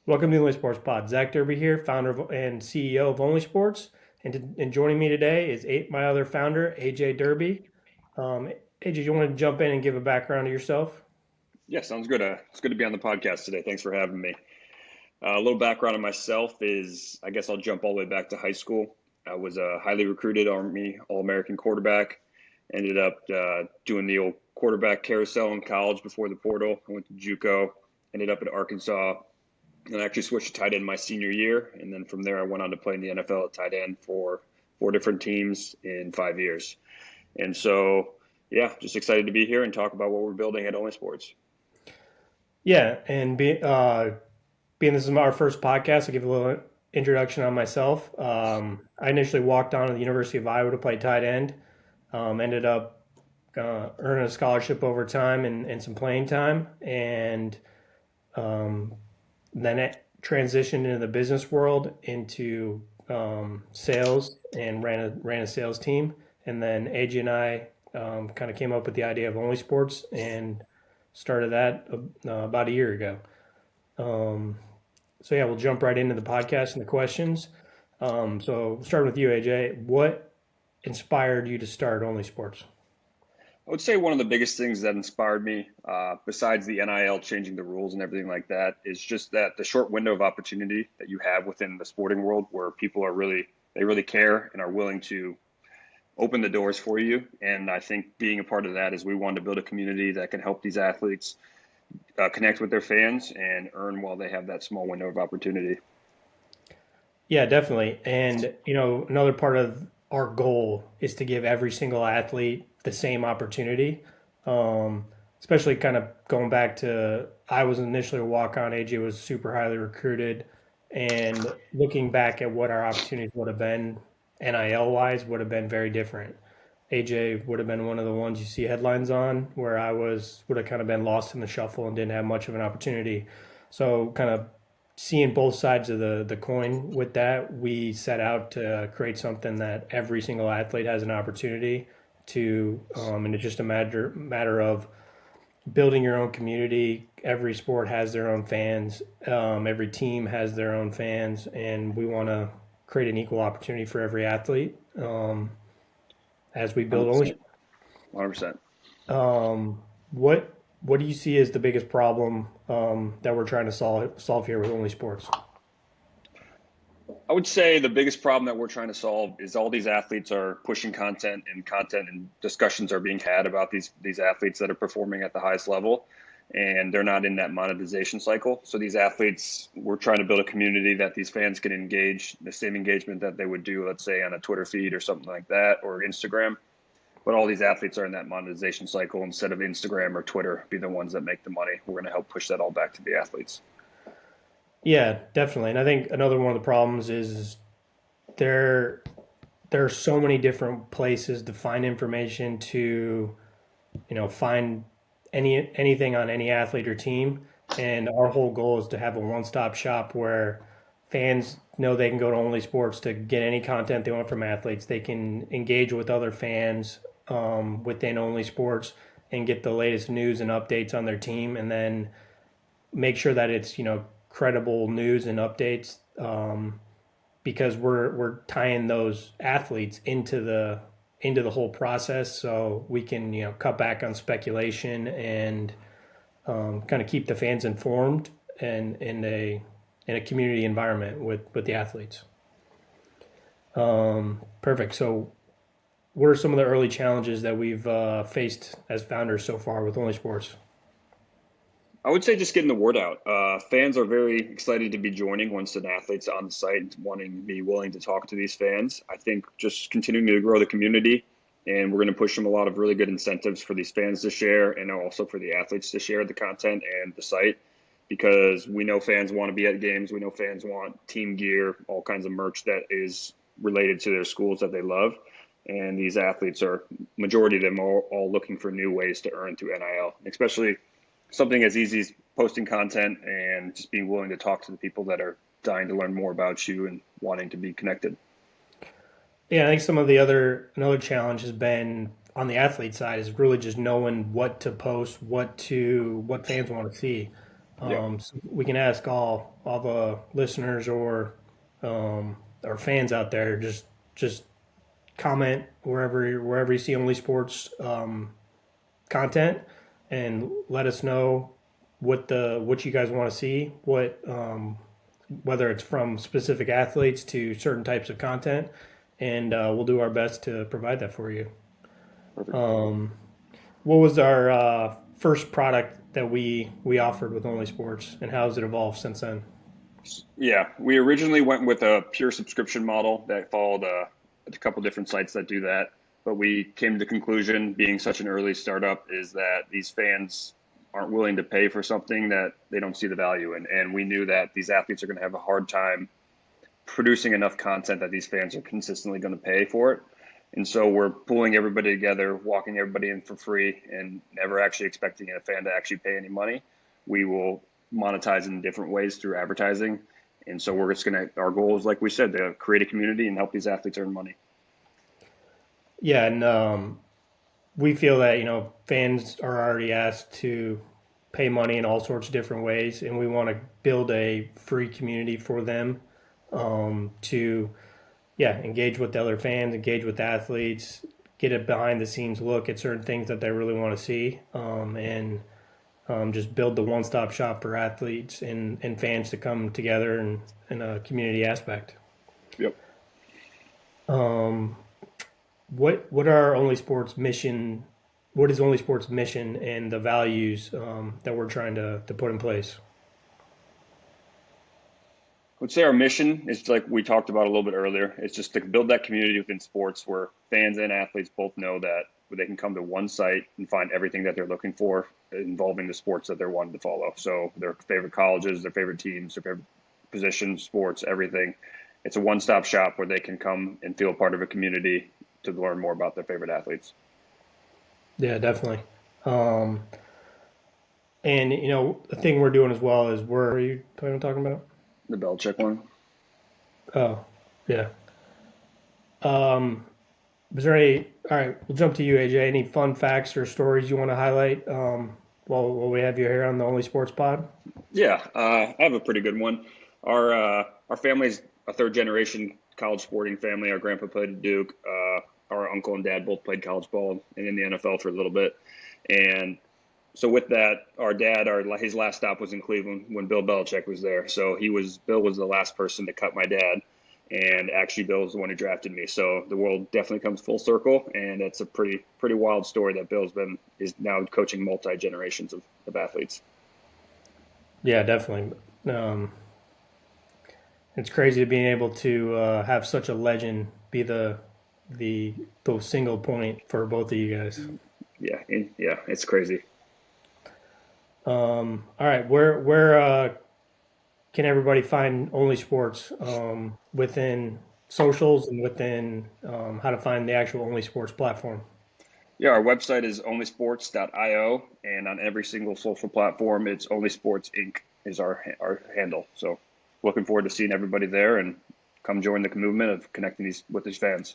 Welcome to the Only Sports Pod. Zach Derby here, and CEO of Only Sports. And joining me today is my other founder, AJ Derby. AJ, you want to jump in and give a background of yourself? Yeah, sounds good. It's good to be on the podcast today. Thanks for having me. A little background on myself is I guess I'll jump all the way back to high school. I was a highly recruited Army All American quarterback. Ended up doing the old quarterback carousel in college before the portal. I went to JUCO, ended up at Arkansas, and I actually switched to tight end my senior year. And then from there, I went on to play in the NFL at tight end for four different teams in 5 years. And so, yeah, just excited to be here and talk about what we're building at Only Sports. Yeah, and being this is our first podcast, I'll give a little introduction on myself. I initially walked on to the University of Iowa to play tight end. Ended up earning a scholarship over time and some playing time, and um, then it transitioned into the business world into sales and ran a sales team. And then AJ and I kind of came up with the idea of Only Sports and started that about a year ago. Um, so yeah, we'll jump right into the podcast and the questions. So starting with you, AJ, what inspired you to start Only Sports? I would say one of the biggest things that inspired me, besides the NIL changing the rules and everything like that, is just that the short window of opportunity that you have within the sporting world, where people are they really care and are willing to open the doors for you. And I think being a part of that is we wanted to build a community that can help these athletes connect with their fans and earn while they have that small window of opportunity. Yeah, definitely. And, another part of our goal is to give every single athlete the same opportunity. Um, Especially kind of going back to, I was initially a walk on, AJ was super highly recruited. And looking back at what our opportunities would have been, NIL wise, would have been very different. AJ would have been one of the ones you see headlines on, where would have kind of been lost in the shuffle and didn't have much of an opportunity. So, kind of seeing both sides of the coin with that, we set out to create something that every single athlete has an opportunity to, and it's just a matter of building your own community. Every sport has their own fans. Every team has their own fans, and we want to create an equal opportunity for every athlete as we build only. 100%. 100%. What do you see as the biggest problem that we're trying to solve here with Only Sports? I would say the biggest problem that we're trying to solve is all these athletes are pushing content and discussions are being had about these athletes that are performing at the highest level, and they're not in that monetization cycle. So these athletes, we're trying to build a community that these fans can engage the same engagement that they would do, let's say, on a Twitter feed or something like that, or Instagram. But all these athletes are in that monetization cycle. Instead of Instagram or Twitter be the ones that make the money, we're going to help push that all back to the athletes. Yeah, definitely. And I think another one of the problems is there there are so many different places to find information to, find anything on any athlete or team. And our whole goal is to have a one-stop shop where fans know they can go to Only Sports to get any content they want from athletes. They can engage with other fans within Only Sports and get the latest news and updates on their team, and then make sure that it's credible news and updates, because we're tying those athletes into the whole process, so we can cut back on speculation and kind of keep the fans informed and in a community environment with the athletes. Perfect. So, what are some of the early challenges that we've faced as founders so far with Only Sports? I would say just getting the word out. Fans are very excited to be joining once an athlete's on the site and wanting to be willing to talk to these fans. I think just continuing to grow the community, and we're going to push them a lot of really good incentives for these fans to share and also for the athletes to share the content and the site, because we know fans want to be at games. We know fans want team gear, all kinds of merch that is related to their schools that they love. And these athletes are, majority of them, all looking for new ways to earn through NIL, especially something as easy as posting content and just being willing to talk to the people that are dying to learn more about you and wanting to be connected. Yeah, I think another challenge has been on the athlete side is really just knowing what to post, what fans want to see. Yeah. So we can ask all the listeners or fans out there, just comment wherever you see Only Sports content, and let us know what you guys want to see, what whether it's from specific athletes to certain types of content, and we'll do our best to provide that for you. Perfect. What was our first product that we offered with Only Sports, and how has it evolved since then? Yeah, we originally went with a pure subscription model that followed a couple different sites that do that. But we came to the conclusion, being such an early startup, is that these fans aren't willing to pay for something that they don't see the value in. And we knew that these athletes are going to have a hard time producing enough content that these fans are consistently going to pay for it. And so we're pulling everybody together, walking everybody in for free, and never actually expecting a fan to actually pay any money. We will monetize in different ways through advertising. And so we're just going to, our goal is, like we said, to create a community and help these athletes earn money. Yeah, and we feel that fans are already asked to pay money in all sorts of different ways, and we want to build a free community for them to engage with the other fans, engage with athletes, get a behind the scenes look at certain things that they really want to see, and just build the one stop shop for athletes and fans to come together in a community aspect. Yep. Um, what are Only Sports mission? What is Only Sports mission and the values that we're trying to put in place? I would say our mission is, like we talked about a little bit earlier, it's just to build that community within sports where fans and athletes both know that they can come to one site and find everything that they're looking for involving the sports that they're wanting to follow. So their favorite colleges, their favorite teams, their favorite positions, sports, everything. It's a one-stop shop where they can come and feel part of a community to learn more about their favorite athletes. Yeah, definitely. Um, and the thing we're doing as well is we're. What are you planning on talking about? The Belichick one. Oh, yeah. Um, was there any? All right, we'll jump to you, AJ. Any fun facts or stories you want to highlight while we have you here on the Only Sports Pod? Yeah, I have a pretty good one. Our family's a third generation college sporting family. Our grandpa played at Duke. Our uncle and dad both played college ball and in the NFL for a little bit. And so with that, our dad, his last stop was in Cleveland when Bill Belichick was there. So Bill was the last person to cut my dad, and actually Bill was the one who drafted me. So the world definitely comes full circle, and it's a pretty wild story that is now coaching multi generations of athletes. Yeah, definitely. It's crazy being able to have such a legend be the single point for both of you guys. Yeah, it's crazy. All right, where can everybody find Only Sports within socials and within how to find the actual Only Sports platform? Yeah, our website is onlysports.io, and on every single social platform, it's Only Sports Inc. is our handle. So, looking forward to seeing everybody there and come join the movement of connecting with these fans.